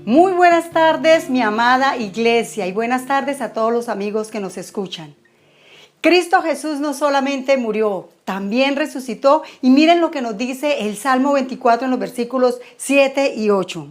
Muy buenas tardes, mi amada iglesia, y buenas tardes a todos los amigos que nos escuchan. Cristo Jesús no solamente murió, también resucitó, y miren lo que nos dice el Salmo 24 en los versículos 7 y 8.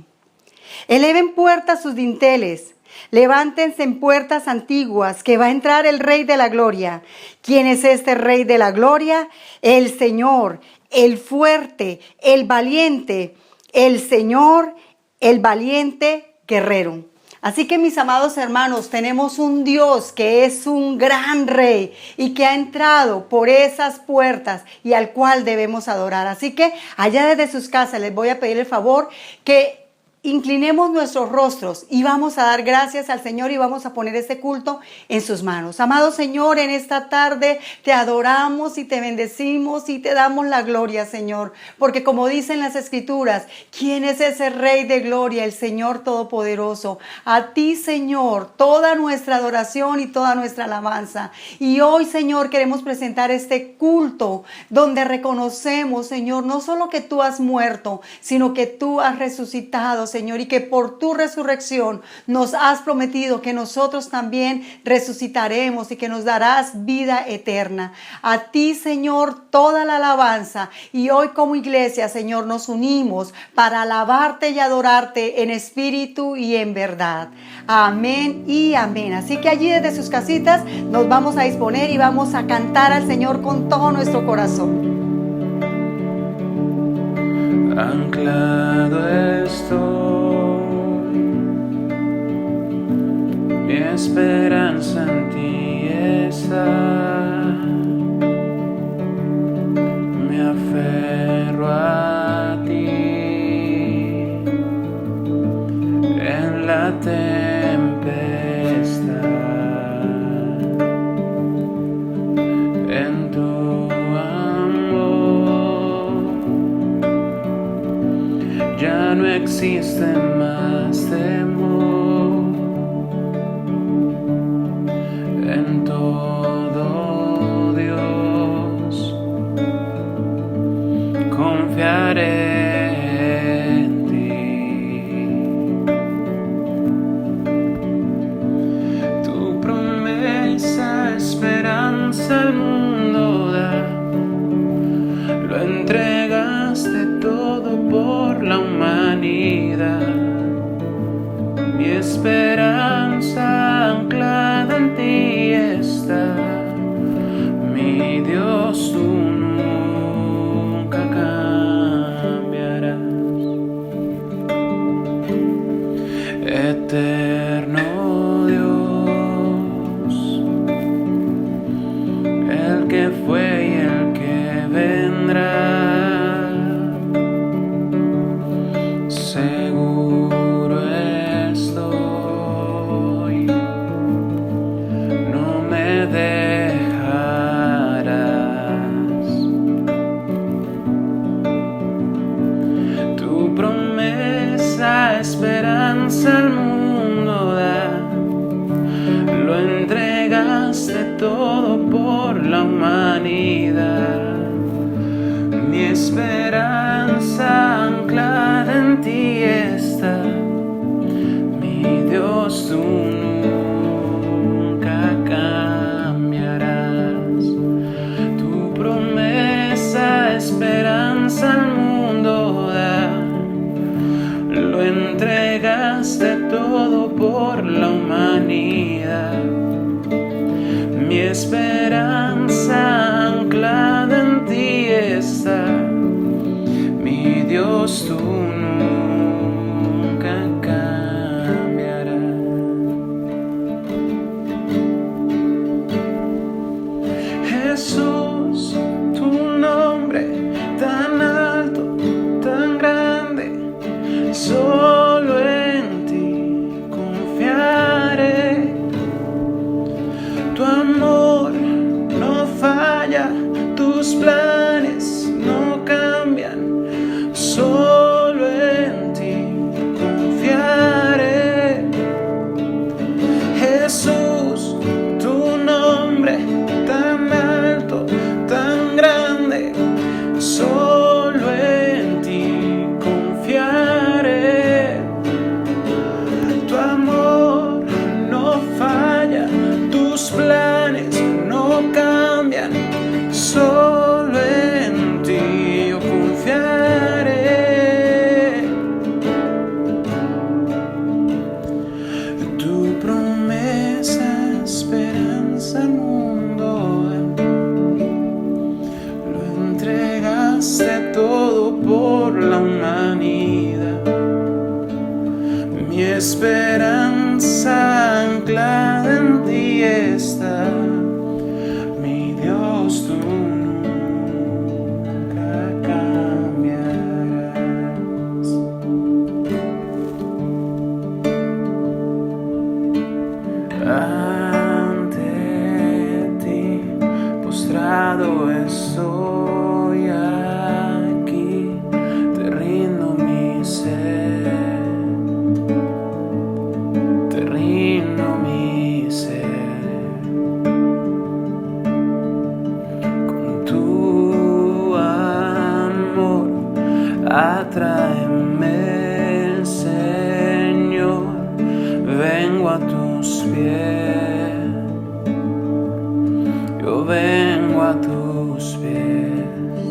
Eleven puertas sus dinteles, levántense en puertas antiguas, que va a entrar el Rey de la Gloria. ¿Quién es este Rey de la Gloria? El Señor, el fuerte, el valiente, el Señor, el valiente guerrero. Así que, mis amados hermanos, tenemos un Dios que es un gran rey y que ha entrado por esas puertas y al cual debemos adorar. Así que allá desde sus casas les voy a pedir el favor que inclinemos nuestros rostros y vamos a dar gracias al Señor y vamos a poner este culto en sus manos. Amado Señor, en esta tarde te adoramos y te bendecimos y te damos la gloria, Señor, porque como dicen las Escrituras, ¿quién es ese Rey de gloria? El Señor Todopoderoso. A ti, Señor, toda nuestra adoración y toda nuestra alabanza. Y hoy, Señor, queremos presentar este culto donde reconocemos, Señor, no solo que tú has muerto, sino que tú has resucitado, Señor, y que por tu resurrección nos has prometido que nosotros también resucitaremos y que nos darás vida eterna. A ti, Señor, toda la alabanza, y hoy como iglesia, Señor, nos unimos para alabarte y adorarte en espíritu y en verdad. Amén y amén. Así que allí desde sus casitas nos vamos a disponer y vamos a cantar al Señor con todo nuestro corazón. Anclado estoy, mi esperanza en ti está, me aferro a ti en la tempestad, en tu ya no existe más temor, en todo Dios confiaré en ti. Tu promesa, esperanza al mundo da, lo entregaste todo por la humanidad. Mi esperanza anclada en ti está, mi Dios, tú nunca cambiarás. Eterno Dios, el que fue y el que vendrá, seguro estoy, no me dejarás. Tu promesa, esperanza al mundo da, lo entregaste todo por la humanidad. Mi esperanza anclada en ti está, mi Dios, tú nunca cambiarás. Tu promesa, esperanza al mundo da, lo entregaste todo por la humanidad. Mi esperanza anclada en ti está, mi Dios, tú nunca cambiarás. Jesús, tu nombre tan alto, tan grande, solo en ti confiaré. Tu amor no falla, tus planes no cambian, solo en ti confiaré. Jesús, tu nombre tan alto, tan grande, solo en ti confiaré. solo en ti yo confiaré. Tu promesa, esperanza al mundo, lo entregaste todo por la humanidad. Mi esperanza anclada en ti está, mi Dios, tú nunca cambiarás. Ante ti postrado estoy aquí, te rindo mi ser, te rindo mi ser. Con tu amor atráeme, Señor, vengo a tus pies, yo vengo a tus pies,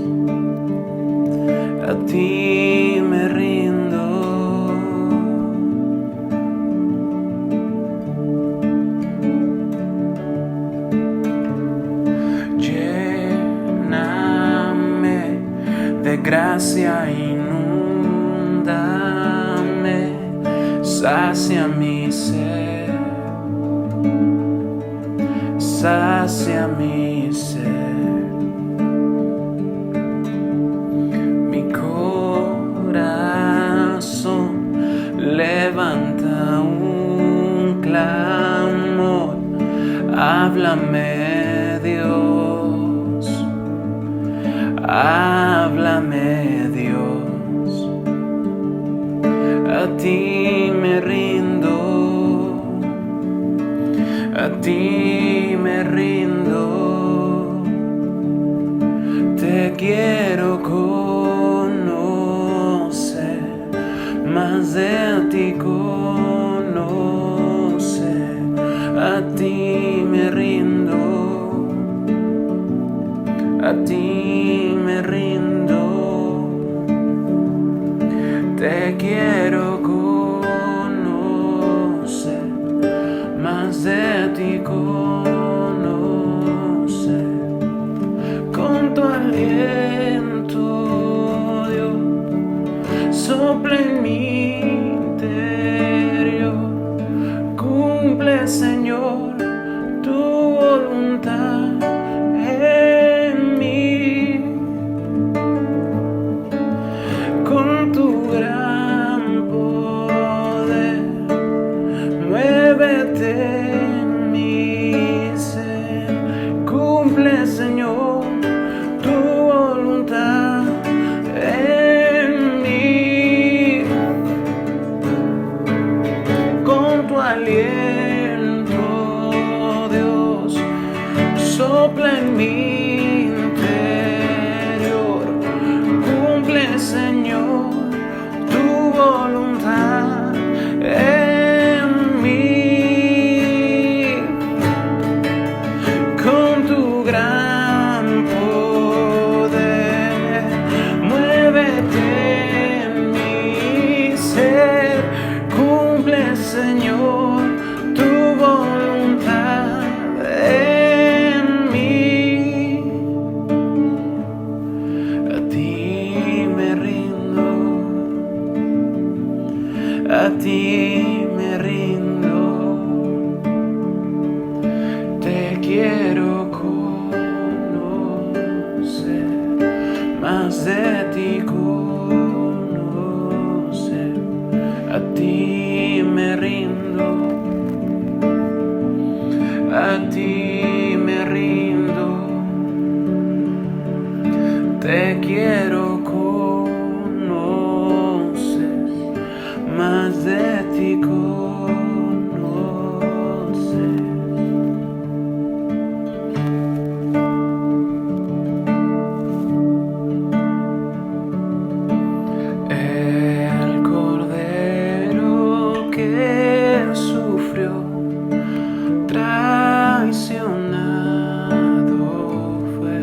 a ti me rindo. Lléname de gracia, inúndame, sacia mi ser, sacia mi ser. Mi corazón levanta un clamor, háblame, Dios, háblame, Dios, a ti me rindo, a ti me rindo, te quiero conocer, más de ti conocer, a ti me rindo, a ti me rindo, te quiero conocer, más de ti conocer. Con tu aliento, Dios, sopla en mi interior, cumple, Señor, tu voluntad en mí. Con tu gran poder, muévete en mi ser, cumple, Señor, tu voluntad en mí. Con tu aliento, Dios, sopla en mi interior, cumple, Señor, tu voluntad en mí. Con tu gran poder, muévete en mi ser, cumple, Señor, tu voluntad en mí. A ti me rindo, a ti me rindo, te quiero conocer, más de ti conocer, a ti me rindo, a ti me rindo, te quiero conocer, más de ti conocer. El Cordero que sufrió, traicionado fue,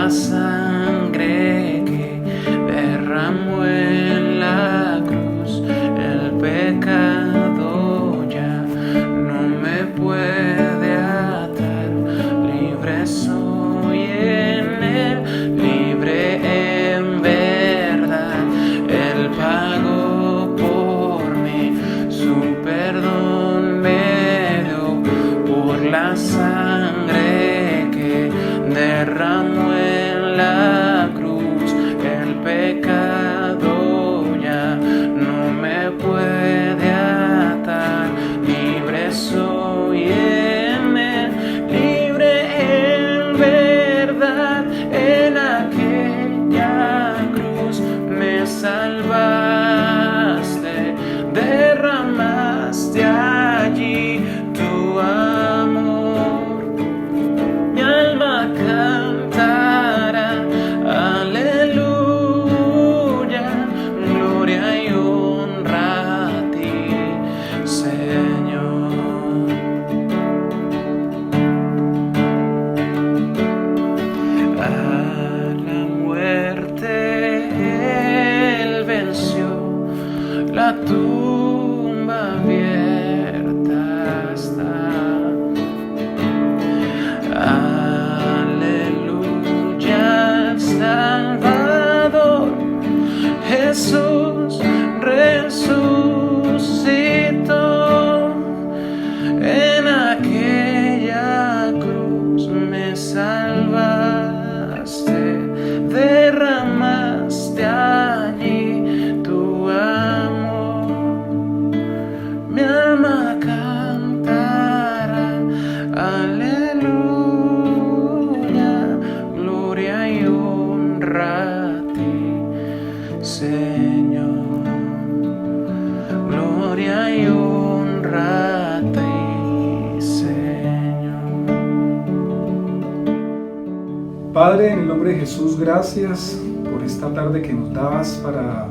la sangre que derramó en la cruz. El pecado ya no me puede atar. Libre soy en él, libre en verdad. Él pagó por mí, su perdón me dio por la sangre que derramó en la cruz. El pecado ya no me puede atar. Libre soy en él, libre en verdad. En aquella cruz me salvaste, derramaste allí tu amor. Mi alma cantará, aleluya, gloria y honra a ti, Señor. A la muerte Él venció, la tumba abierta está. Aleluya, Salvador, Jesús resucitó. En aquella cruz me salvaste, derramaste allí tu amor. Mi alma cantará, aleluya, gloria y honra a ti, Señor. Gloria y honra a ti, Señor. Padre, en el nombre de Jesús, gracias por esta tarde que nos dabas para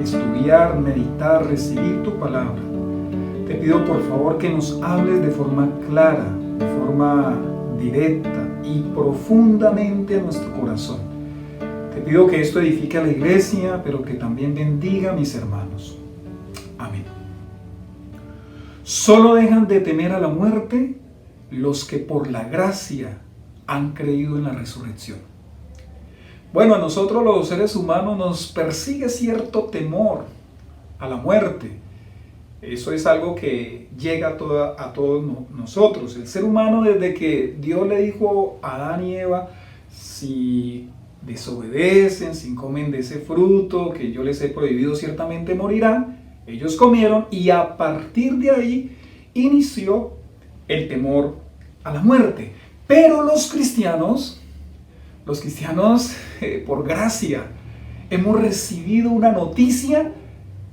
estudiar, meditar, recibir tu palabra. Te pido por favor que nos hables de forma clara, de forma directa y profundamente a nuestro corazón. Te pido que esto edifique a la iglesia, pero que también bendiga a mis hermanos. Amén. Solo dejan de temer a la muerte los que por la gracia han creído en la resurrección. Bueno, a nosotros los seres humanos nos persigue cierto temor a la muerte. Eso es algo que llega a todos nosotros. El ser humano, desde que Dios le dijo a Adán y Eva, si desobedecen, si comen de ese fruto que yo les he prohibido, ciertamente morirán. Ellos comieron y a partir de ahí inició el temor a la muerte. Pero los cristianos, por gracia, hemos recibido una noticia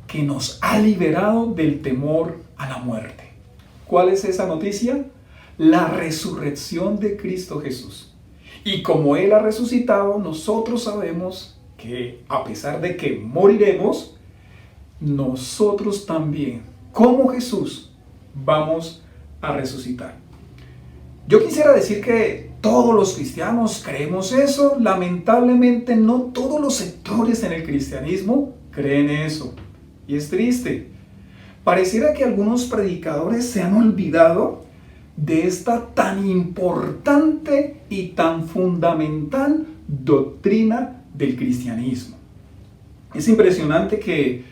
que nos ha liberado del temor a la muerte. ¿Cuál es esa noticia? La resurrección de Cristo Jesús. Y como Él ha resucitado, nosotros sabemos que a pesar de que moriremos, nosotros también, como Jesús, vamos a resucitar. Yo quisiera decir que todos los cristianos creemos eso. Lamentablemente no todos los sectores en el cristianismo creen eso. Y es triste. Pareciera que algunos predicadores se han olvidado de esta tan importante y tan fundamental doctrina del cristianismo. Es impresionante que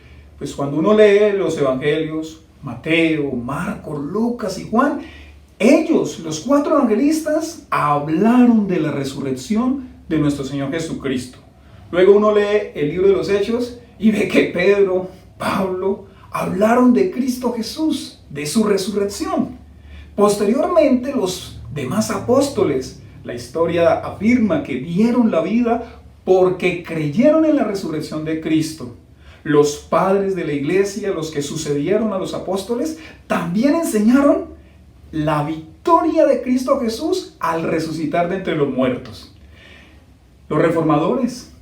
cuando uno lee los evangelios, Mateo, Marcos, Lucas y Juan, ellos, los 4 evangelistas, hablaron de la resurrección de nuestro Señor Jesucristo. Luego uno lee el libro de los Hechos y ve que Pedro, Pablo, hablaron de Cristo Jesús, de su resurrección. Posteriormente, los demás apóstoles, la historia afirma que dieron la vida porque creyeron en la resurrección de Cristo. Los padres de la iglesia, los que sucedieron a los apóstoles, también enseñaron la victoria de Cristo Jesús al resucitar de entre los muertos. Los reformadores,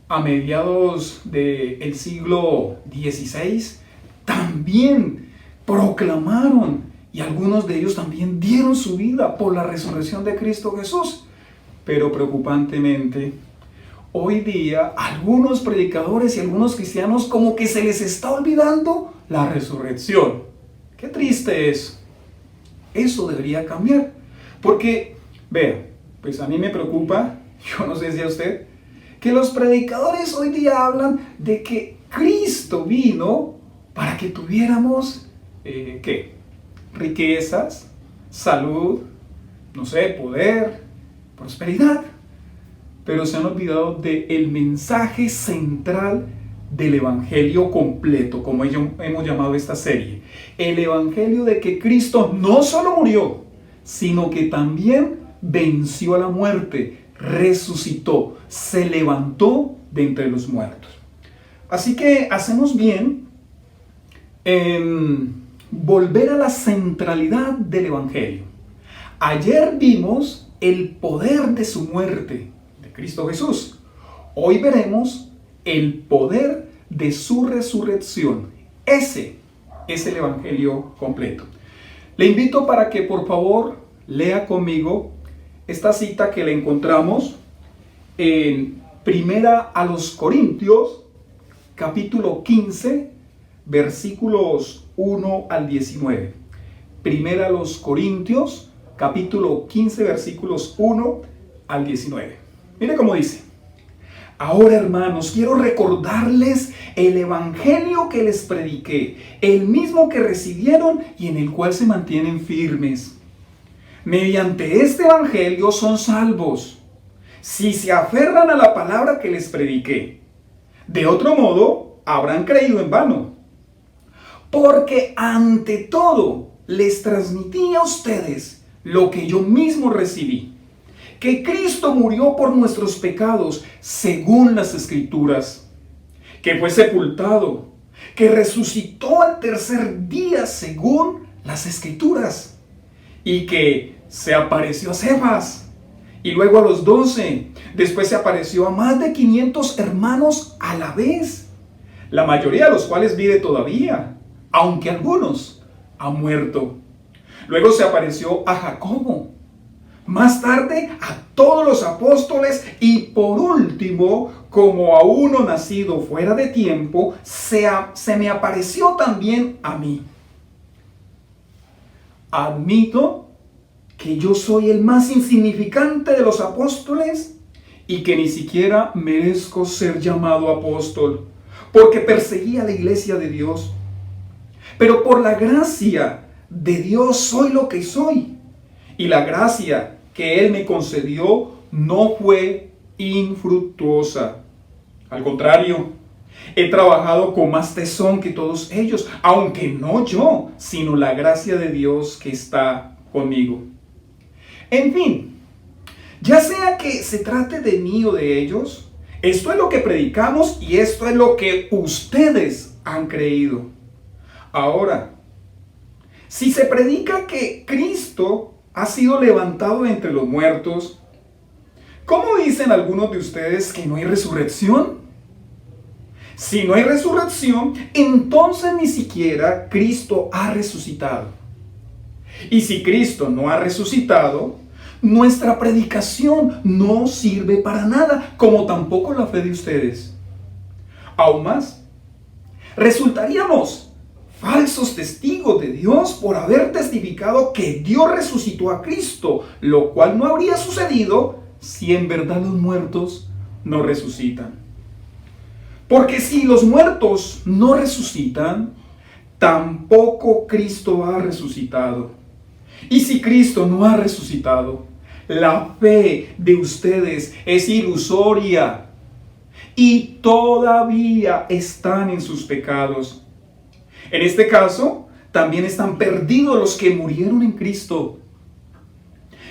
a mediados del siglo XVI, también proclamaron, y algunos de ellos también dieron su vida por la resurrección de Cristo Jesús. Pero preocupantemente, hoy día algunos predicadores y algunos cristianos como que se les está olvidando la resurrección. Qué triste es. Eso debería cambiar. Porque, vea, pues a mí me preocupa, yo no sé si a usted, que los predicadores hoy día hablan de que Cristo vino para que tuviéramos, ¿qué? Riquezas, salud, no sé, poder, prosperidad. Pero se han olvidado del mensaje central del Evangelio completo, como hemos llamado esta serie. El Evangelio de que Cristo no solo murió, sino que también venció a la muerte, resucitó, se levantó de entre los muertos. Así que hacemos bien en volver a la centralidad del Evangelio. Ayer vimos el poder de su muerte, de Cristo Jesús. Hoy veremos el poder de su resurrección. Ese es el Evangelio completo. Le invito para que por favor lea conmigo esta cita que la encontramos en Primera a los Corintios, capítulo 15, versículos 1 al 19. Primera a los Corintios, capítulo 15, versículos 1 al 19. Mire cómo dice: ahora, hermanos, quiero recordarles el evangelio que les prediqué, el mismo que recibieron y en el cual se mantienen firmes. Mediante este evangelio son salvos, si se aferran a la palabra que les prediqué. De otro modo, habrán creído en vano. Porque ante todo les transmití a ustedes lo que yo mismo recibí: que Cristo murió por nuestros pecados según las Escrituras, que fue sepultado, que resucitó al tercer día según las Escrituras, y que se apareció a Cefas, y luego a los 12, después se apareció a más de 500 hermanos a la vez, la mayoría de los cuales vive todavía, aunque algunos han muerto. Luego se apareció a Jacobo, más tarde a todos los apóstoles y por último, como a uno nacido fuera de tiempo, se me apareció también a mí. Admito que yo soy el más insignificante de los apóstoles y que ni siquiera merezco ser llamado apóstol, porque perseguía la iglesia de Dios. Pero por la gracia de Dios soy lo que soy, y la gracia que Él me concedió no fue infructuosa. Al contrario, he trabajado con más tesón que todos ellos, aunque no yo, sino la gracia de Dios que está conmigo. En fin, ya sea que se trate de mí o de ellos, esto es lo que predicamos y esto es lo que ustedes han creído. Ahora, si se predica que Cristo ha sido levantado de entre los muertos, ¿cómo dicen algunos de ustedes que no hay resurrección? Si no hay resurrección, entonces ni siquiera Cristo ha resucitado. Y si Cristo no ha resucitado, nuestra predicación no sirve para nada, como tampoco la fe de ustedes. Aún más, resultaríamos falsos testigos de Dios por haber testificado que Dios resucitó a Cristo, lo cual no habría sucedido si en verdad los muertos no resucitan. Porque si los muertos no resucitan, tampoco Cristo ha resucitado. Y si Cristo no ha resucitado, la fe de ustedes es ilusoria y todavía están en sus pecados. En este caso, también están perdidos los que murieron en Cristo.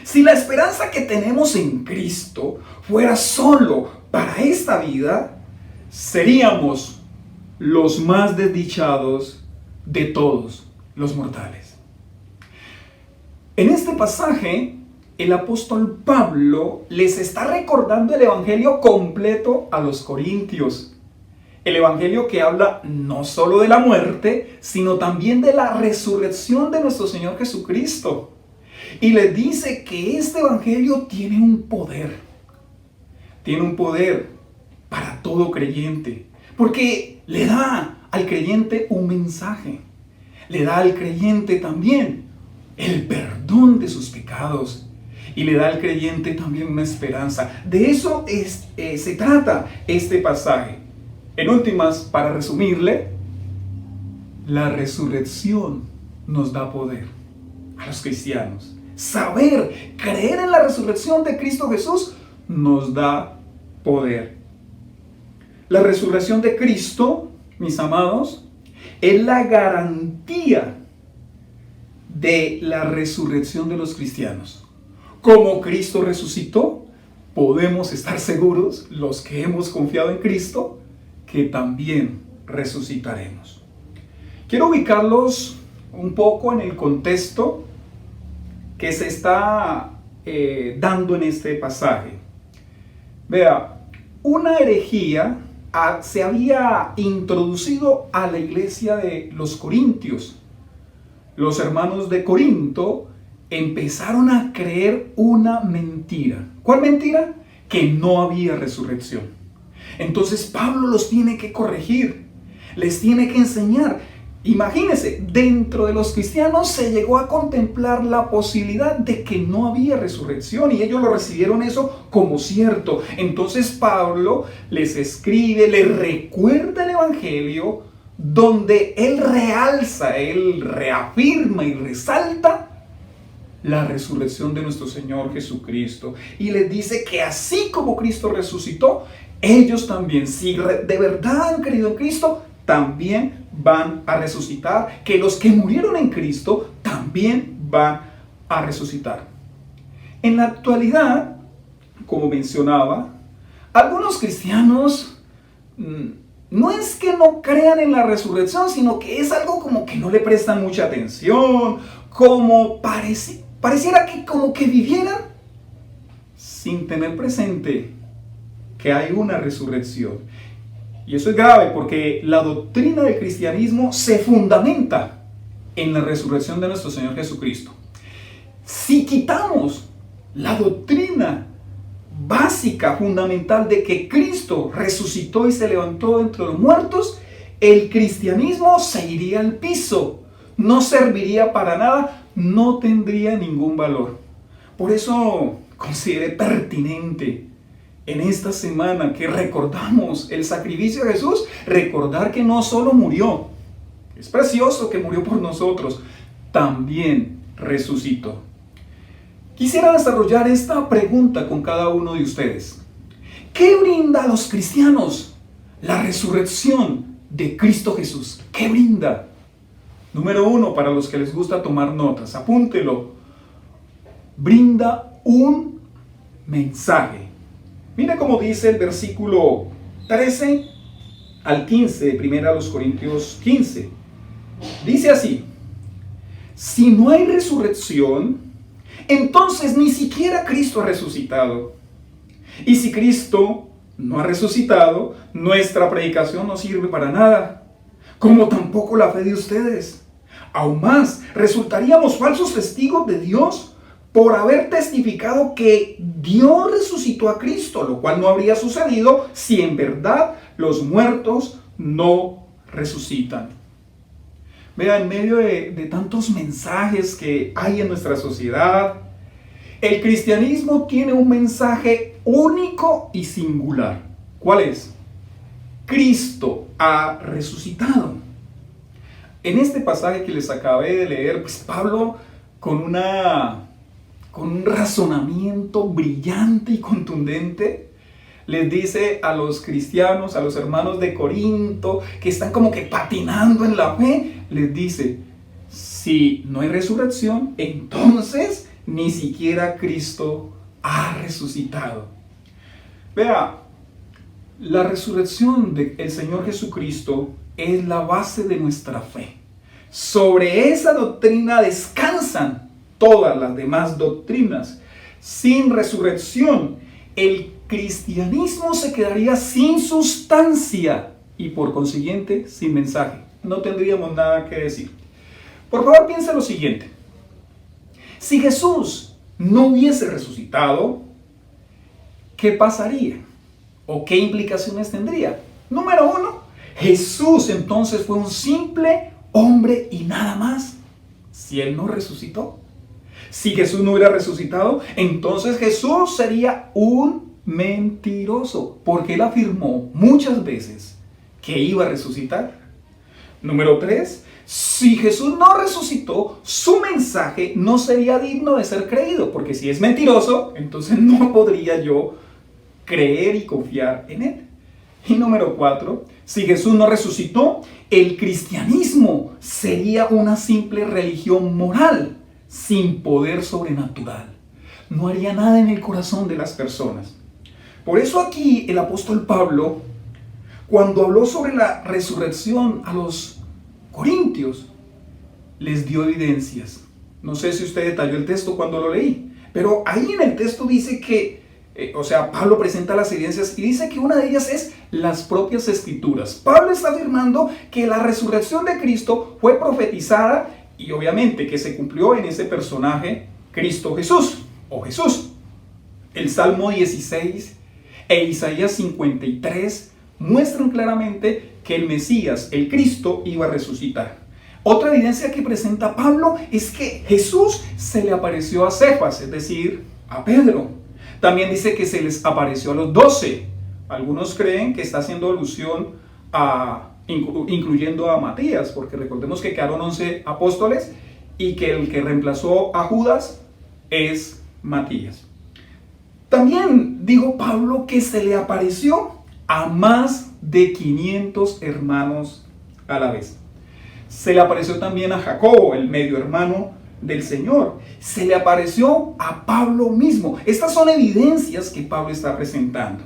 Si la esperanza que tenemos en Cristo fuera solo para esta vida, seríamos los más desdichados de todos los mortales. En este pasaje, el apóstol Pablo les está recordando el evangelio completo a los corintios. El evangelio que habla no solo de la muerte, sino también de la resurrección de nuestro Señor Jesucristo. Y les dice que este evangelio tiene un poder. Tiene un poder para todo creyente. Porque le da al creyente un mensaje. Le da al creyente también el perdón de sus pecados. Y le da al creyente también una esperanza. De eso se trata este pasaje. En últimas, para resumirle, la resurrección nos da poder a los cristianos. Saber, creer en la resurrección de Cristo Jesús nos da poder. La resurrección de Cristo, mis amados, es la garantía de la resurrección de los cristianos. Como Cristo resucitó, podemos estar seguros, los que hemos confiado en Cristo, que también resucitaremos. Quiero ubicarlos un poco en el contexto que se está dando en este pasaje. Vea, una herejía se había introducido a la iglesia de los Corintios. Los hermanos de Corinto empezaron a creer una mentira. ¿Cuál mentira? Que no había resurrección. Entonces Pablo los tiene que corregir, les tiene que enseñar. Imagínense, dentro de los cristianos se llegó a contemplar la posibilidad de que no había resurrección y ellos lo recibieron eso como cierto. Entonces Pablo les escribe, les recuerda el evangelio donde él realza, él reafirma y resalta la resurrección de nuestro Señor Jesucristo. Y les dice que así como Cristo resucitó, ellos también, si de verdad han creído en Cristo, también van a resucitar, que los que murieron en Cristo también van a resucitar. En la actualidad, como mencionaba, algunos cristianos no es que no crean en la resurrección, sino que es algo como que no le prestan mucha atención, como pareciera que como que vivieran sin tener presente que hay una resurrección. Y eso es grave porque la doctrina del cristianismo se fundamenta en la resurrección de nuestro Señor Jesucristo. Si quitamos la doctrina básica, fundamental de que Cristo resucitó y se levantó entre los muertos, el cristianismo se iría al piso, no serviría para nada, no tendría ningún valor. Por eso consideré pertinente en esta semana que recordamos el sacrificio de Jesús, recordar que no solo murió, es precioso que murió por nosotros, también resucitó. Quisiera desarrollar esta pregunta con cada uno de ustedes. ¿Qué brinda a los cristianos la resurrección de Cristo Jesús? ¿Qué brinda? Número 1, para los que les gusta tomar notas, apúntelo. Brinda un mensaje. Mira cómo dice el versículo 13 al 15 de 1 Corintios 15. Dice así: si no hay resurrección, entonces ni siquiera Cristo ha resucitado. Y si Cristo no ha resucitado, nuestra predicación no sirve para nada, como tampoco la fe de ustedes. Aún más, resultaríamos falsos testigos de Dios por haber testificado que Dios resucitó a Cristo, lo cual no habría sucedido si en verdad los muertos no resucitan. Vea, en medio de tantos mensajes que hay en nuestra sociedad, el cristianismo tiene un mensaje único y singular. ¿Cuál es? Cristo ha resucitado. En este pasaje que les acabé de leer, pues Pablo con un razonamiento brillante y contundente, les dice a los cristianos, a los hermanos de Corinto, que están como que patinando en la fe, les dice, si no hay resurrección, entonces ni siquiera Cristo ha resucitado. Vea, la resurrección del Señor Jesucristo es la base de nuestra fe. Sobre esa doctrina descansan todas las demás doctrinas. Sin resurrección, el cristianismo se quedaría sin sustancia y por consiguiente sin mensaje. No tendríamos nada que decir. Por favor, piensa lo siguiente. Si Jesús no hubiese resucitado, ¿qué pasaría? ¿O qué implicaciones tendría? Número uno, Jesús entonces fue un simple hombre y nada más. Si Él no resucitó. Si Jesús no hubiera resucitado, entonces Jesús sería un mentiroso, porque Él afirmó muchas veces que iba a resucitar. Número 3, si Jesús no resucitó, su mensaje no sería digno de ser creído, porque si es mentiroso, entonces no podría yo creer y confiar en Él. Y número 4, si Jesús no resucitó, el cristianismo sería una simple religión moral, sin poder sobrenatural. No haría nada en el corazón de las personas. Por eso aquí el apóstol Pablo, cuando habló sobre la resurrección a los corintios, les dio evidencias. No sé si usted detalló el texto cuando lo leí, pero ahí en el texto dice que, Pablo presenta las evidencias y dice que una de ellas es las propias escrituras. Pablo está afirmando que la resurrección de Cristo fue profetizada y obviamente que se cumplió en ese personaje, Cristo Jesús, o Jesús. El Salmo 16 e Isaías 53 muestran claramente que el Mesías, el Cristo, iba a resucitar. Otra evidencia que presenta Pablo es que Jesús se le apareció a Cefas, es decir, a Pedro. También dice que se les apareció a los 12. Algunos creen que está haciendo alusión incluyendo a Matías, porque recordemos que quedaron 11 apóstoles y que el que reemplazó a Judas es Matías. También dijo Pablo que se le apareció a más de 500 hermanos a la vez. Se le apareció también a Jacobo, el medio hermano del Señor. Se le apareció a Pablo mismo. Estas son evidencias que Pablo está presentando.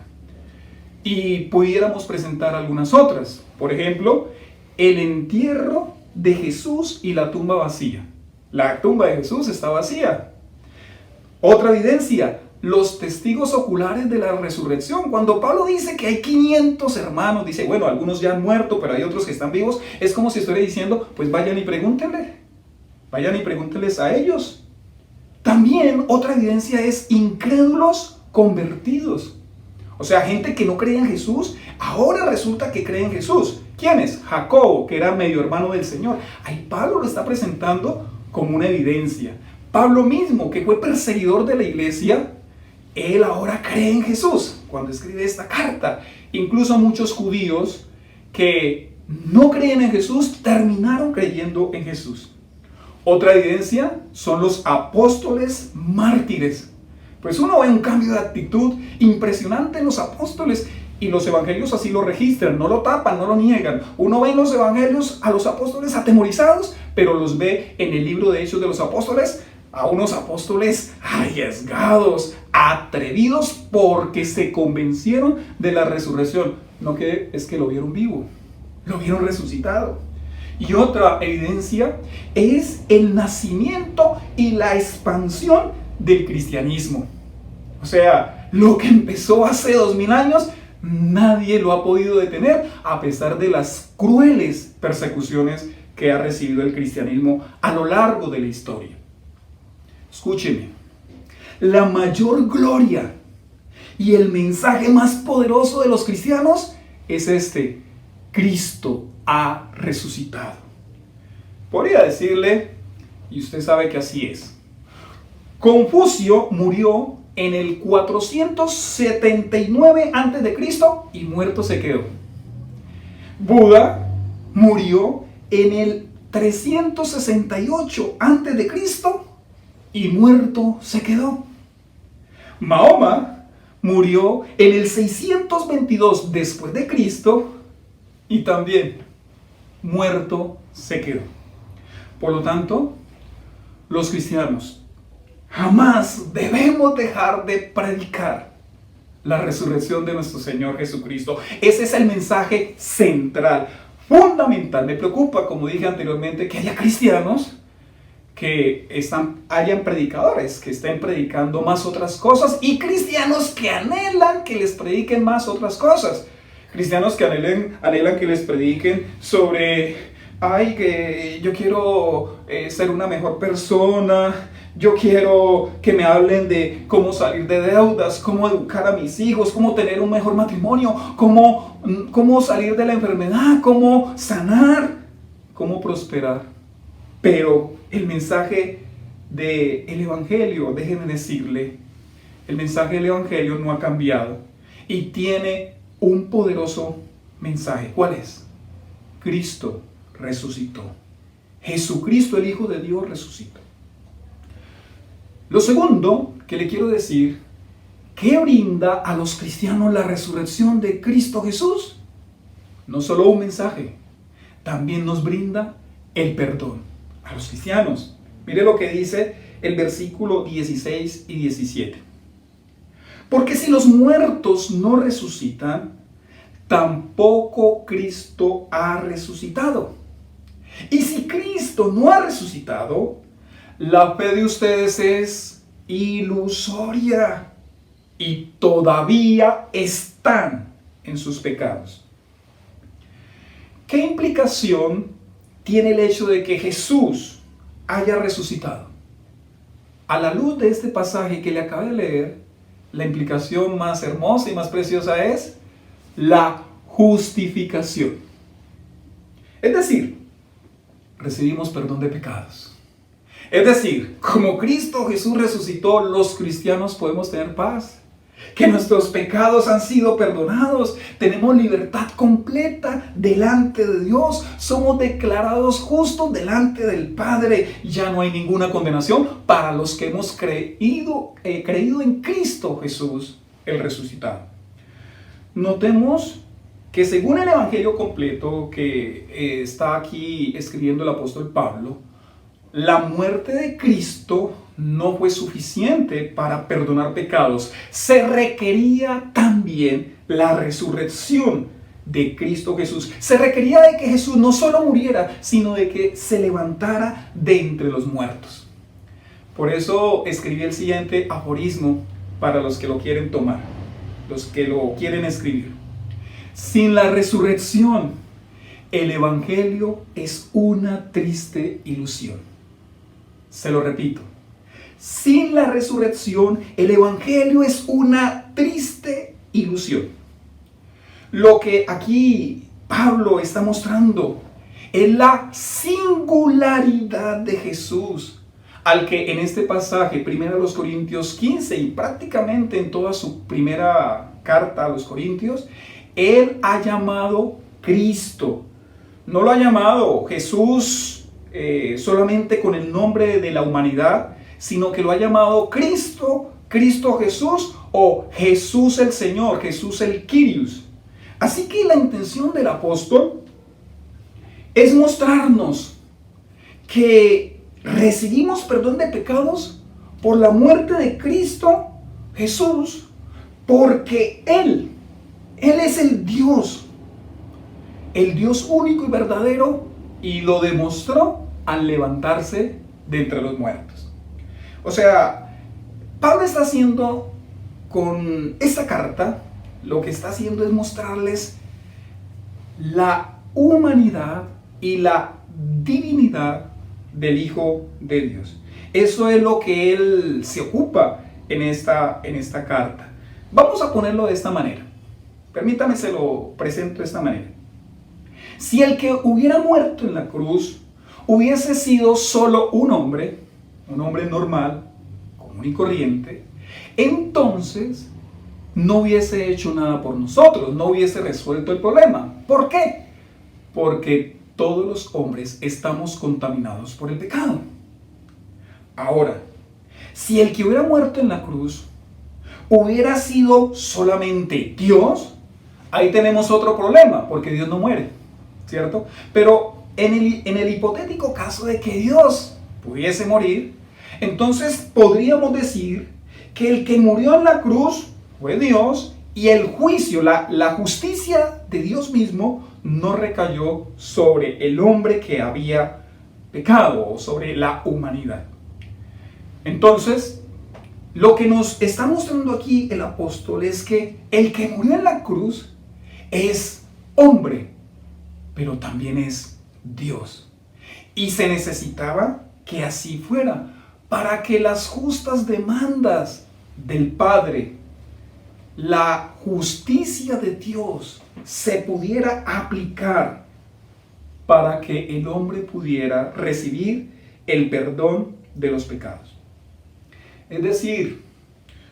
Y pudiéramos presentar algunas otras. Por ejemplo, el entierro de Jesús y la tumba vacía. La tumba de Jesús está vacía. Otra evidencia, los testigos oculares de la resurrección. Cuando Pablo dice que hay 500 hermanos, dice, bueno, algunos ya han muerto, pero hay otros que están vivos. Es como si estuviera diciendo, pues vayan y pregúntenle. Vayan y pregúntenles a ellos. También otra evidencia es incrédulos convertidos. O sea, gente que no creía en Jesús, ahora resulta que cree en Jesús. ¿Quiénes? Jacobo, que era medio hermano del Señor. Ahí Pablo lo está presentando como una evidencia. Pablo mismo, que fue perseguidor de la iglesia, él ahora cree en Jesús cuando escribe esta carta. Incluso muchos judíos que no creen en Jesús terminaron creyendo en Jesús. Otra evidencia son los apóstoles mártires. Pues uno ve un cambio de actitud impresionante en los apóstoles y los evangelios así lo registran, no lo tapan, no lo niegan. Uno ve en los evangelios a los apóstoles atemorizados, pero los ve en el libro de Hechos de los Apóstoles a unos apóstoles arriesgados, atrevidos, porque se convencieron de la resurrección. No que es que lo vieron vivo, lo vieron resucitado. Y otra evidencia es el nacimiento y la expansión del cristianismo. O sea, lo que empezó hace 2000 años, nadie lo ha podido detener, a pesar de las crueles persecuciones que ha recibido el cristianismo a lo largo de la historia. Escúcheme, la mayor gloria y el mensaje más poderoso de los cristianos es este: Cristo ha resucitado. Podría decirle, y usted sabe que así es, Confucio murió en el 479 a.C. y muerto se quedó. Buda murió en el 368 a.C. y muerto se quedó. Mahoma murió en el 622 después de Cristo y también muerto se quedó. Por lo tanto, los cristianos jamás debemos dejar de predicar la resurrección de nuestro Señor Jesucristo. Ese es el mensaje central, fundamental. Me preocupa, como dije anteriormente, que haya cristianos que hayan predicadores que estén predicando más otras cosas y cristianos que anhelan que les prediquen más otras cosas. Cristianos que anhelan que les prediquen sobre, que yo quiero ser una mejor persona, Yo quiero que me hablen de cómo salir de deudas, cómo educar a mis hijos, cómo tener un mejor matrimonio, cómo salir de la enfermedad, cómo sanar, cómo prosperar. Pero el mensaje del Evangelio, déjenme decirle, el mensaje del Evangelio no ha cambiado y tiene un poderoso mensaje. ¿Cuál es? Cristo resucitó. Jesucristo, el Hijo de Dios, resucitó. Lo segundo que le quiero decir, ¿qué brinda a los cristianos la resurrección de Cristo Jesús? No solo un mensaje, también nos brinda el perdón a los cristianos. Mire lo que dice el versículo 16 y 17. Porque si los muertos no resucitan, tampoco Cristo ha resucitado. Y si Cristo no ha resucitado, la fe de ustedes es ilusoria y todavía están en sus pecados. ¿Qué implicación tiene el hecho de que Jesús haya resucitado? A la luz de este pasaje que le acabé de leer, la implicación más hermosa y más preciosa es la justificación. Es decir, recibimos perdón de pecados. Es decir, como Cristo Jesús resucitó, los cristianos podemos tener paz. Que nuestros pecados han sido perdonados. Tenemos libertad completa delante de Dios. Somos declarados justos delante del Padre. Ya no hay ninguna condenación para los que hemos creído en Cristo Jesús, el resucitado. Notemos que según el Evangelio completo que está aquí escribiendo el apóstol Pablo, la muerte de Cristo no fue suficiente para perdonar pecados. Se requería también la resurrección de Cristo Jesús. Se requería de que Jesús no solo muriera, sino de que se levantara de entre los muertos. Por eso escribí el siguiente aforismo para los que lo quieren tomar, los que lo quieren escribir. Sin la resurrección, el Evangelio es una triste ilusión. Se lo repito. Sin la resurrección, el Evangelio es una triste ilusión. Lo que aquí Pablo está mostrando es la singularidad de Jesús, al que en este pasaje, 1 Corintios 15, y prácticamente en toda su primera carta a los Corintios, él ha llamado Cristo. No lo ha llamado Jesús solamente con el nombre de la humanidad, sino que lo ha llamado Cristo, Cristo Jesús o Jesús el Señor, Jesús el Kyrios. Así que la intención del apóstol es mostrarnos que recibimos perdón de pecados por la muerte de Cristo Jesús, porque Él es el Dios único y verdadero, y lo demostró al levantarse de entre los muertos. O sea, Pablo está haciendo con esta carta, lo que está haciendo es mostrarles la humanidad y la divinidad del Hijo de Dios. Eso es lo que él se ocupa en esta carta. Vamos a ponerlo de esta manera. Permítame, se lo presento de esta manera. Si el que hubiera muerto en la cruz hubiese sido solo un hombre normal, común y corriente, entonces no hubiese hecho nada por nosotros, no hubiese resuelto el problema. ¿Por qué? Porque todos los hombres estamos contaminados por el pecado. Ahora, si el que hubiera muerto en la cruz hubiera sido solamente Dios, ahí tenemos otro problema, porque Dios no muere, ¿cierto? Pero en el hipotético caso de que Dios pudiese morir, entonces podríamos decir que el que murió en la cruz fue Dios, y el juicio, la justicia de Dios mismo no recayó sobre el hombre que había pecado o sobre la humanidad. Entonces, lo que nos está mostrando aquí el apóstol es que el que murió en la cruz es hombre, pero también es Dios. Y se necesitaba que así fuera, para que las justas demandas del Padre, la justicia de Dios, se pudiera aplicar para que el hombre pudiera recibir el perdón de los pecados. Es decir,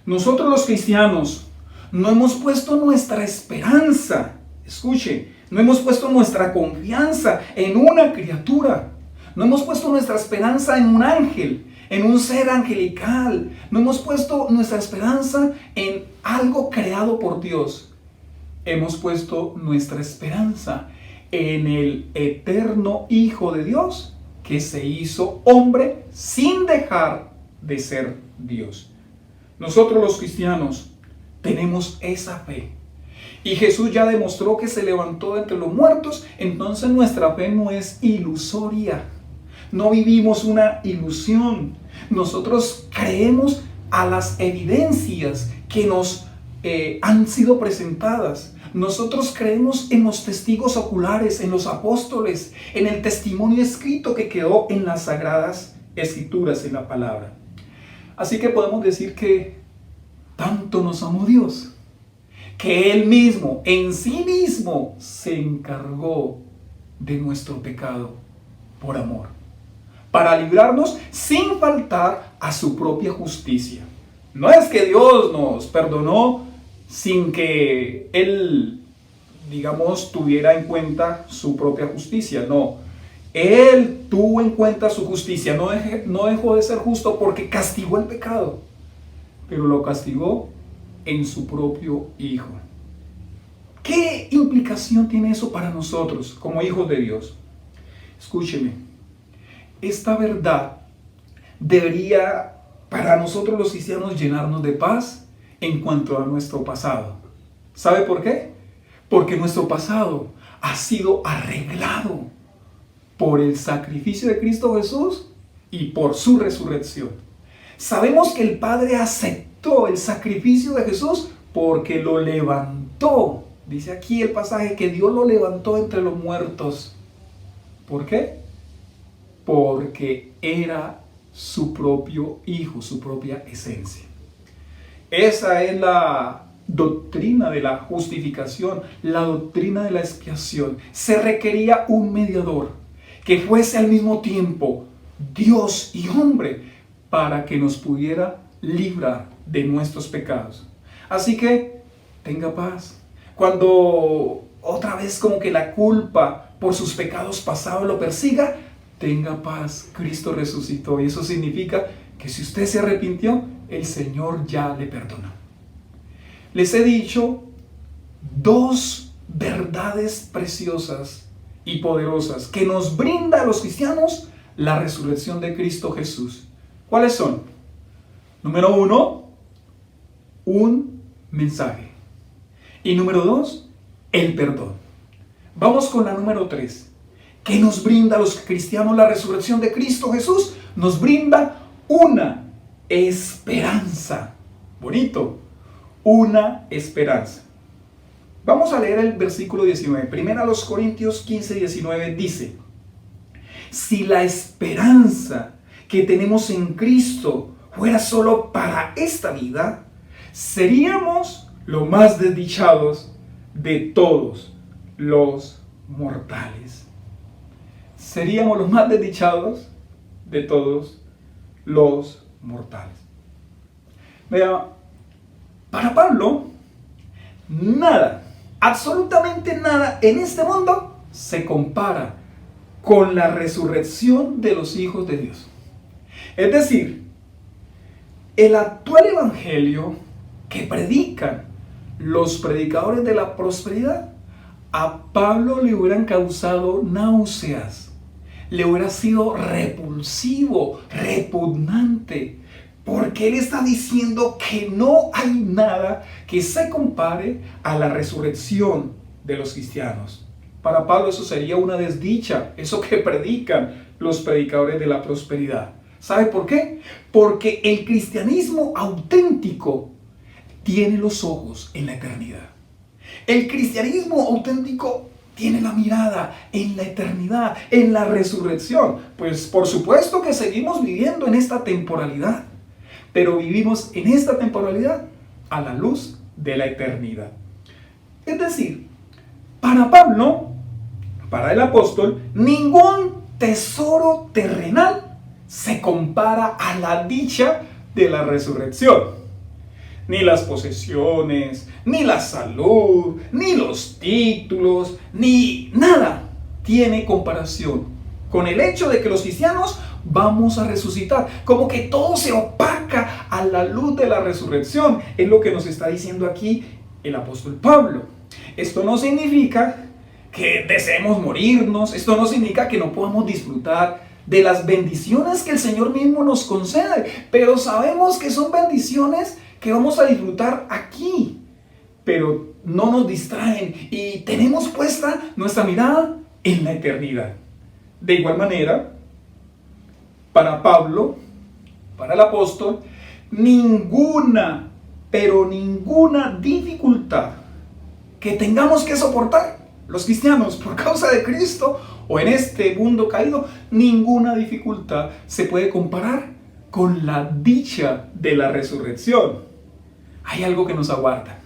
nosotros los cristianos no hemos puesto nuestra esperanza, escuche, no hemos puesto nuestra confianza en una criatura, no hemos puesto nuestra esperanza en un ángel, en un ser angelical, no hemos puesto nuestra esperanza en algo creado por Dios. Hemos puesto nuestra esperanza en el eterno Hijo de Dios, que se hizo hombre sin dejar de ser Dios. Nosotros los cristianos tenemos esa fe. Y Jesús ya demostró que se levantó de entre los muertos, entonces nuestra fe no es ilusoria. No vivimos una ilusión. Nosotros creemos a las evidencias que nos han sido presentadas. Nosotros creemos en los testigos oculares, en los apóstoles, en el testimonio escrito que quedó en las sagradas escrituras, en la palabra. Así que podemos decir que tanto nos amó Dios, que Él mismo, en sí mismo, se encargó de nuestro pecado por amor, para librarnos sin faltar a su propia justicia. No es que Dios nos perdonó sin que Él, digamos, tuviera en cuenta su propia justicia. No, Él tuvo en cuenta su justicia. No dejó de ser justo porque castigó el pecado, pero lo castigó en su propio Hijo. ¿Qué implicación tiene eso para nosotros como hijos de Dios? Escúcheme, esta verdad debería para nosotros los cristianos llenarnos de paz en cuanto a nuestro pasado. ¿Sabe por qué? Porque nuestro pasado ha sido arreglado por el sacrificio de Cristo Jesús y por su resurrección. Sabemos que el Padre aceptó el sacrificio de Jesús porque lo levantó. Dice aquí el pasaje que Dios lo levantó entre los muertos. ¿Por qué? Porque era su propio Hijo, su propia esencia. Esa es la doctrina de la justificación, la doctrina de la expiación. Se requería un mediador que fuese al mismo tiempo Dios y hombre para que nos pudiera librar de nuestros pecados. Así que tenga paz. Cuando otra vez como que la culpa por sus pecados pasados lo persiga, tenga paz. Cristo resucitó y eso significa que si usted se arrepintió, el Señor ya le perdonó. Les he dicho dos verdades preciosas y poderosas que nos brinda a los cristianos la resurrección de Cristo Jesús. ¿Cuáles son? Número 1, un mensaje. Y número 2, el perdón. Vamos con la número 3. ¿Qué nos brinda a los cristianos la resurrección de Cristo Jesús? Nos brinda una esperanza. Bonito. Una esperanza. Vamos a leer el versículo 19. Primero a los Corintios 15, 19 dice: si la esperanza que tenemos en Cristo fuera solo para esta vida, seríamos los más desdichados de todos los mortales. Seríamos los más desdichados de todos los mortales. Vea, para Pablo, nada, absolutamente nada en este mundo se compara con la resurrección de los hijos de Dios. Es decir, el actual evangelio que predican los predicadores de la prosperidad, a Pablo le hubieran causado náuseas, le hubiera sido repulsivo, repugnante, porque él está diciendo que no hay nada que se compare a la resurrección de los cristianos. Para Pablo eso sería una desdicha, eso que predican los predicadores de la prosperidad. ¿Sabe por qué? Porque el cristianismo auténtico tiene los ojos en la eternidad. El cristianismo auténtico tiene la mirada en la eternidad, en la resurrección. Pues por supuesto que seguimos viviendo en esta temporalidad, pero vivimos en esta temporalidad a la luz de la eternidad. Es decir, para Pablo, para el apóstol, ningún tesoro terrenal se compara a la dicha de la resurrección. Ni las posesiones, ni la salud, ni los títulos, ni nada tiene comparación con el hecho de que los cristianos vamos a resucitar. Como que todo se opaca a la luz de la resurrección. Es lo que nos está diciendo aquí el apóstol Pablo. Esto no significa que deseemos morirnos. Esto no significa que no podamos disfrutar de las bendiciones que el Señor mismo nos concede. Pero sabemos que son bendiciones que vamos a disfrutar aquí, pero no nos distraen y tenemos puesta nuestra mirada en la eternidad. De igual manera, para Pablo, para el apóstol, ninguna, pero ninguna dificultad que tengamos que soportar los cristianos por causa de Cristo o en este mundo caído, ninguna dificultad se puede comparar con la dicha de la resurrección. Hay algo que nos aguarda,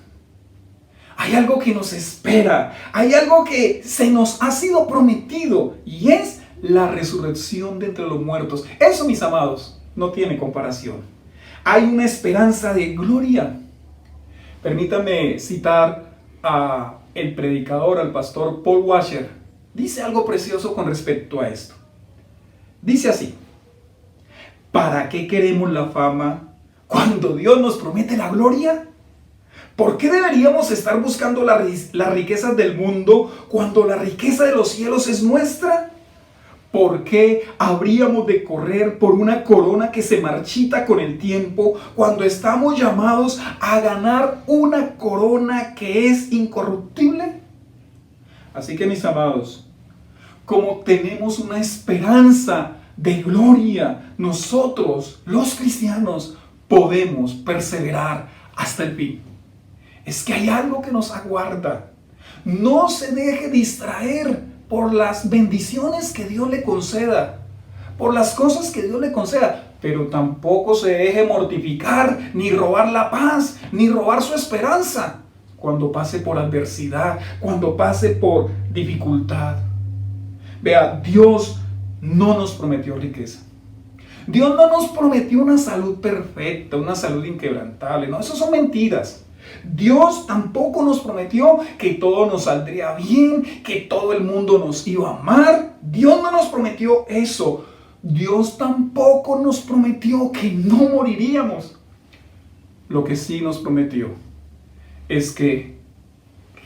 hay algo que nos espera, hay algo que se nos ha sido prometido y es la resurrección de entre los muertos. Eso, mis amados, no tiene comparación. Hay una esperanza de gloria. Permítanme citar a el predicador, al pastor Paul Washer. Dice algo precioso con respecto a esto. Dice así: ¿para qué queremos la fama cuando Dios nos promete la gloria? ¿Por qué deberíamos estar buscando las riquezas del mundo cuando la riqueza de los cielos es nuestra? ¿Por qué habríamos de correr por una corona que se marchita con el tiempo cuando estamos llamados a ganar una corona que es incorruptible? Así que, mis amados, como tenemos una esperanza de gloria, nosotros, los cristianos, podemos perseverar hasta el fin. Es que hay algo que nos aguarda. No se deje distraer por las bendiciones que Dios le conceda, por las cosas que Dios le conceda, pero tampoco se deje mortificar, ni robar la paz, ni robar su esperanza cuando pase por adversidad, cuando pase por dificultad. Vea, Dios no nos prometió riqueza. Dios no nos prometió una salud perfecta, una salud inquebrantable. No, eso son mentiras. Dios tampoco nos prometió que todo nos saldría bien, que todo el mundo nos iba a amar. Dios no nos prometió eso. Dios tampoco nos prometió que no moriríamos. Lo que sí nos prometió es que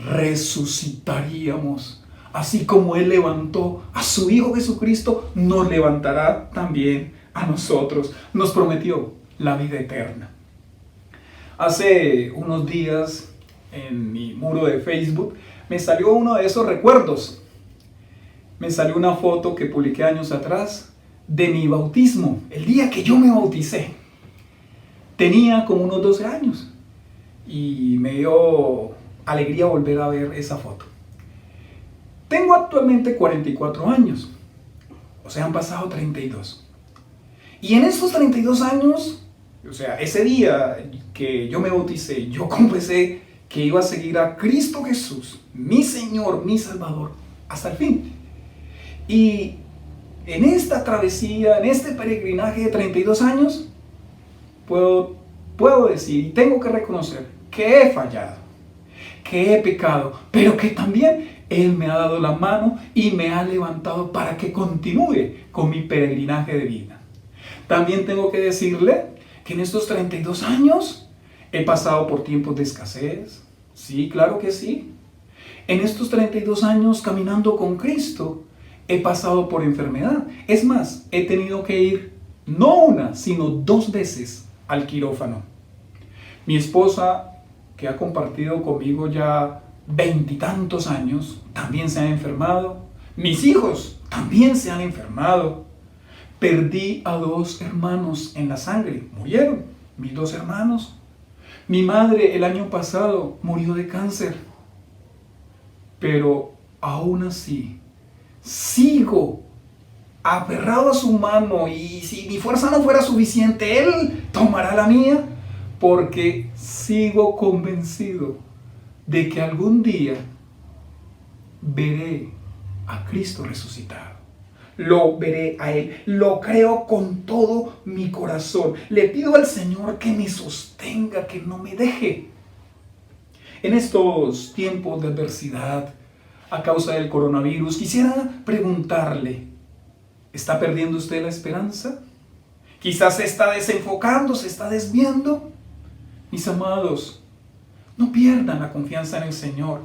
resucitaríamos. Así como Él levantó a su Hijo Jesucristo, nos levantará también a nosotros. Nos prometió la vida eterna. Hace unos días en mi muro de Facebook me salió uno de esos recuerdos. Me salió una foto que publiqué años atrás de mi bautismo, el día que yo me bauticé. Tenía como unos 12 años y me dio alegría volver a ver esa foto. Tengo actualmente 44 años, o sea, han pasado 32. Y en estos 32 años, o sea, ese día que yo me bauticé, yo confesé que iba a seguir a Cristo Jesús, mi Señor, mi Salvador, hasta el fin. Y en esta travesía, en este peregrinaje de 32 años, puedo decir y tengo que reconocer que he fallado, que he pecado, pero que también Él me ha dado la mano y me ha levantado para que continúe con mi peregrinaje de vida. También tengo que decirle que en estos 32 años he pasado por tiempos de escasez. Sí, claro que sí. En estos 32 años caminando con Cristo, he pasado por enfermedad. Es más, he tenido que ir no una, sino 2 veces al quirófano. Mi esposa, que ha compartido conmigo ya 20 y tantos años, también se ha enfermado. Mis hijos también se han enfermado. Perdí a 2 hermanos en la sangre. Murieron mis 2 hermanos. Mi madre el año pasado murió de cáncer. Pero aún así sigo aferrado a su mano, y si mi fuerza no fuera suficiente, Él tomará la mía, porque sigo convencido de que algún día veré a Cristo resucitado. Lo veré a Él, lo creo con todo mi corazón. Le pido al Señor que me sostenga, que no me deje. En estos tiempos de adversidad, a causa del coronavirus, quisiera preguntarle, ¿está perdiendo usted la esperanza? Quizás se está desenfocando, se está desviando. Mis amados, no pierdan la confianza en el Señor.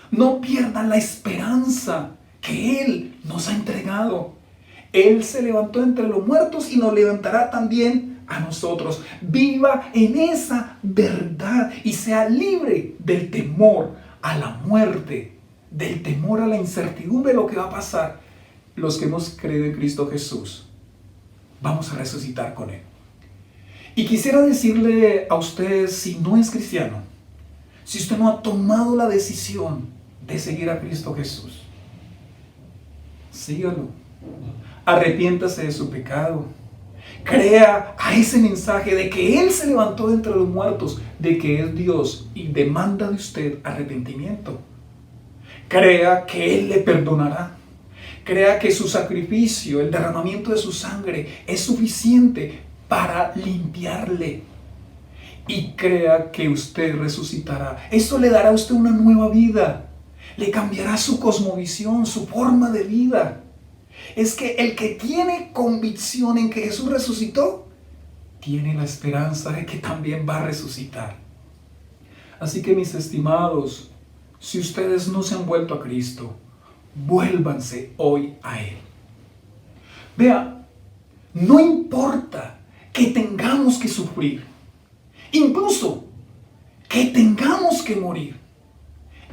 No pierdan la esperanza que Él nos ha entregado. Él se levantó entre los muertos y nos levantará también a nosotros. Viva en esa verdad y sea libre del temor a la muerte, del temor a la incertidumbre de lo que va a pasar. Los que hemos creído en Cristo Jesús, vamos a resucitar con Él. Y quisiera decirle a usted, si no es cristiano, si usted no ha tomado la decisión de seguir a Cristo Jesús, sígalo. Arrepiéntase de su pecado. Crea a ese mensaje de que Él se levantó de entre los muertos, de que es Dios y demanda de usted arrepentimiento. Crea que Él le perdonará. Crea que su sacrificio, el derramamiento de su sangre, es suficiente para limpiarle. Y crea que usted resucitará. Esto le dará a usted una nueva vida. Le cambiará su cosmovisión, su forma de vida. Es que el que tiene convicción en que Jesús resucitó, tiene la esperanza de que también va a resucitar. Así que, mis estimados, si ustedes no se han vuelto a Cristo, vuélvanse hoy a Él. Vea, no importa que tengamos que sufrir, incluso que tengamos que morir,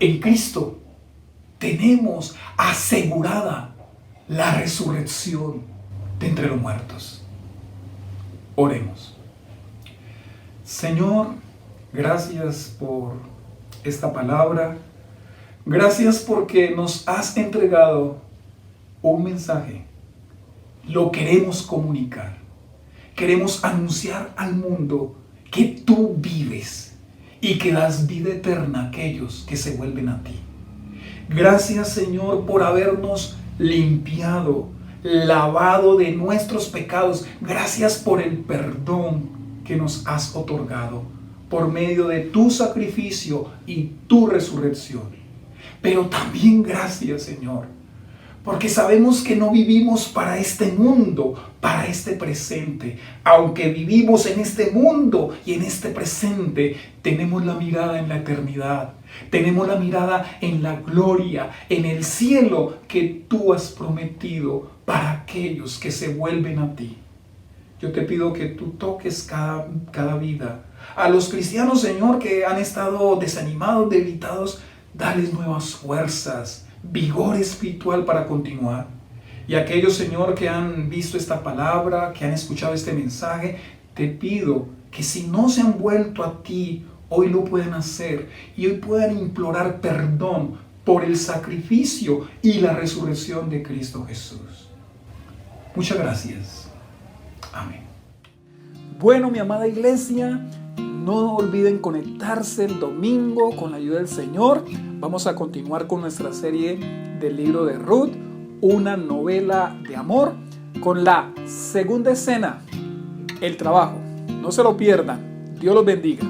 en Cristo tenemos asegurada la resurrección de entre los muertos. Oremos. Señor, gracias por esta palabra. Gracias porque nos has entregado un mensaje. Lo queremos comunicar. Queremos anunciar al mundo que tú vives y que das vida eterna a aquellos que se vuelven a ti. Gracias, Señor, por habernos limpiado, lavado de nuestros pecados. Gracias por el perdón que nos has otorgado por medio de tu sacrificio y tu resurrección. Pero también gracias, Señor, porque sabemos que no vivimos para este mundo, para este presente. Aunque vivimos en este mundo y en este presente, tenemos la mirada en la eternidad. Tenemos la mirada en la gloria, en el cielo que tú has prometido para aquellos que se vuelven a ti. Yo te pido que tú toques cada vida. A los cristianos, Señor, que han estado desanimados, debilitados, dales nuevas fuerzas, vigor espiritual para continuar. Y aquellos, Señor, que han visto esta palabra, que han escuchado este mensaje, te pido que si no se han vuelto a ti, hoy lo puedan hacer y hoy puedan implorar perdón por el sacrificio y la resurrección de Cristo Jesús. Muchas gracias. Amén. Bueno, mi amada iglesia, no olviden conectarse el domingo con la ayuda del Señor. Vamos a continuar con nuestra serie del libro de Ruth, una novela de amor, con la segunda escena, el trabajo. No se lo pierdan. Dios los bendiga.